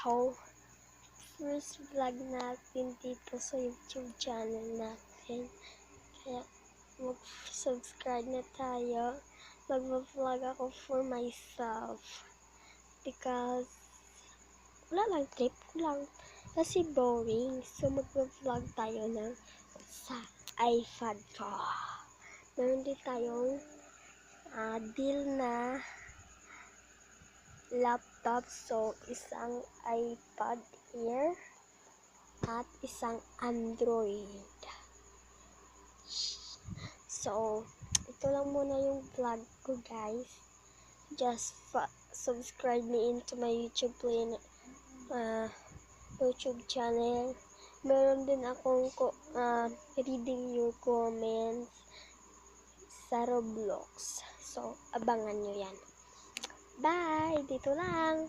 So, first vlog natin dito sa YouTube channel natin. Kaya, mag-subscribe na tayo. Mag-vlog ako for myself. Because, wala lang, trip ko lang. Kasi boring. So, mag-vlog tayo ng sa iPad ko. Meron din tayong deal na laptop. So, isang iPad Air at isang Android. So, ito lang muna yung vlog ko, guys. Just subscribe me into my YouTube channel. Meron din akong reading your comments sa Roblox. So, abangan nyo yan. Bye! Dito lang.